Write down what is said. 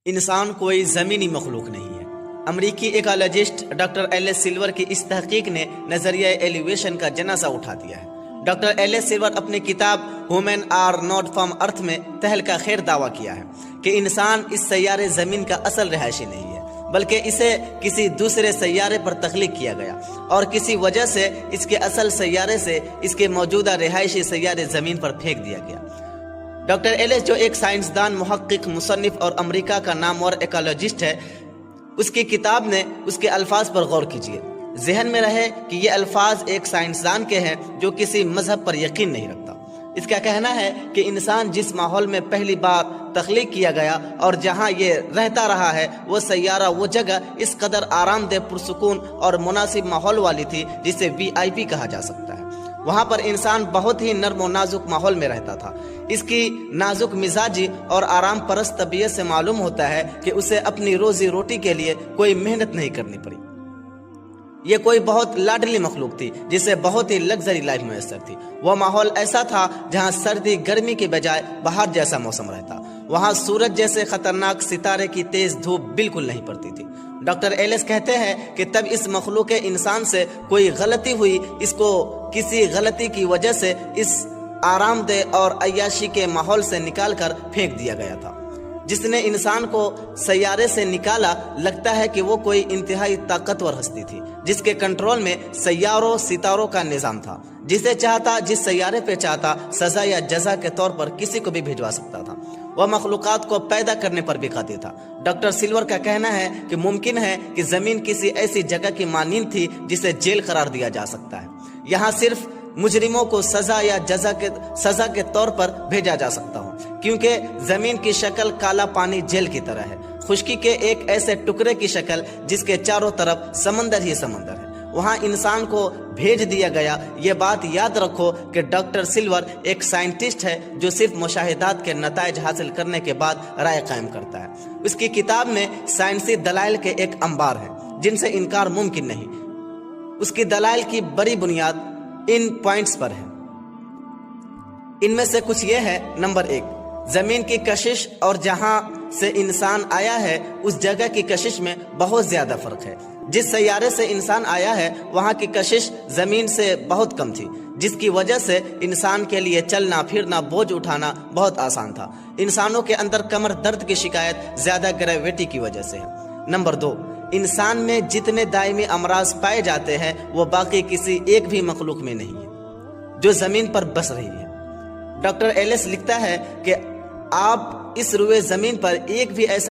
انسان کوئی زمینی مخلوق نہیں ہے۔ امریکی ایکالوجسٹ ڈاکٹر ایلیس سلور کی اس تحقیق نے نظریہ ایلیویشن کا جنازہ اٹھا دیا ہے۔ ڈاکٹر ایلیس سلور اپنی کتاب ہیومن آر ناٹ فرام ارتھ میں تہلکہ خیر دعویٰ کیا ہے کہ انسان اس سیارے زمین کا اصل رہائشی نہیں ہے، بلکہ اسے کسی دوسرے سیارے پر تخلیق کیا گیا اور کسی وجہ سے اس کے اصل سیارے سے اس کے موجودہ رہائشی سیارے زمین پر پھینک دیا گیا۔ ڈاکٹر ایلیس جو ایک سائنسدان، محقق، مصنف اور امریکہ کا نامور ایکالوجسٹ ہے، اس کی کتاب نے اس کے الفاظ پر غور کیجیے۔ ذہن میں رہے کہ یہ الفاظ ایک سائنسدان کے ہیں جو کسی مذہب پر یقین نہیں رکھتا۔ اس کا کہنا ہے کہ انسان جس ماحول میں پہلی بار تخلیق کیا گیا اور جہاں یہ رہتا رہا ہے، وہ سیارہ، وہ جگہ اس قدر آرام دہ، پرسکون اور مناسب ماحول والی تھی جسے VIP کہا جا سکتا ہے۔ وہاں پر انسان بہت ہی نرم و نازک ماحول میں رہتا تھا۔ اس کی نازک مزاجی اور آرام پرست طبیعت سے معلوم ہوتا ہے کہ اسے اپنی روزی روٹی کے لیے کوئی محنت نہیں کرنی پڑی۔ یہ کوئی بہت لاڈلی مخلوق تھی جسے بہت ہی لگژری لائف میسر تھی۔ وہ ماحول ایسا تھا جہاں سردی گرمی کے بجائے بہار جیسا موسم رہتا۔ وہاں سورج جیسے خطرناک ستارے کی تیز دھوپ بالکل نہیں پڑتی تھی۔ ڈاکٹر ایلیس کہتے ہیں کہ تب اس مخلوق انسان سے کوئی غلطی ہوئی، اس کو کسی غلطی کی وجہ سے اس آرام دہ اور عیاشی کے ماحول سے نکال کر پھینک دیا گیا تھا۔ جس نے انسان کو سیارے سے نکالا، لگتا ہے کہ وہ کوئی انتہائی طاقتور ہستی تھی جس کے کنٹرول میں سیاروں ستاروں کا نظام تھا۔ جسے چاہتا، جس سیارے پہ چاہتا، سزا یا جزا کے طور پر کسی کو بھی بھیجوا سکتا تھا۔ وہ مخلوقات کو پیدا کرنے پر بھی قادر تھا۔ ڈاکٹر سلور کا کہنا ہے کہ ممکن ہے کہ زمین کسی ایسی جگہ کی مانند تھی جسے جیل قرار دیا جا سکتا ہے۔ یہاں صرف مجرموں کو سزا یا سزا کے طور پر بھیجا جا سکتا ہو، کیونکہ زمین کی شکل کالا پانی جیل کی طرح ہے، خشکی کے ایک ایسے ٹکڑے کی شکل جس کے چاروں طرف سمندر ہی سمندر ہے۔ وہاں انسان کو بھیج دیا گیا۔ یہ بات یاد رکھو کہ ڈاکٹر سلور ایک سائنٹسٹ ہے جو صرف مشاہدات کے نتائج حاصل کرنے کے بعد رائے قائم کرتا ہے۔ اس کی کتاب میں سائنسی دلائل کے ایک انبار ہیں جن سے انکار ممکن نہیں۔ اس کی دلائل کی بڑی بنیاد ان پوائنٹس پر ہے۔ ان میں سے کچھ یہ ہے: نمبر 1، زمین کی کشش اور جہاں سے انسان آیا ہے اس جگہ کی کشش میں بہت زیادہ فرق ہے۔ جس سیارے سے انسان آیا ہے وہاں کی کشش زمین سے بہت کم تھی، جس کی وجہ سے انسان کے لیے چلنا پھرنا، بوجھ اٹھانا بہت آسان تھا۔ انسانوں کے اندر کمر درد کی شکایت زیادہ گریویٹی کی وجہ سے ہے۔ نمبر 2، انسان میں جتنے دائمی امراض پائے جاتے ہیں وہ باقی کسی ایک بھی مخلوق میں نہیں ہے جو زمین پر بس رہی ہے۔ ڈاکٹر ایلیس لکھتا ہے کہ آپ اس روئے زمین پر ایک بھی ایسا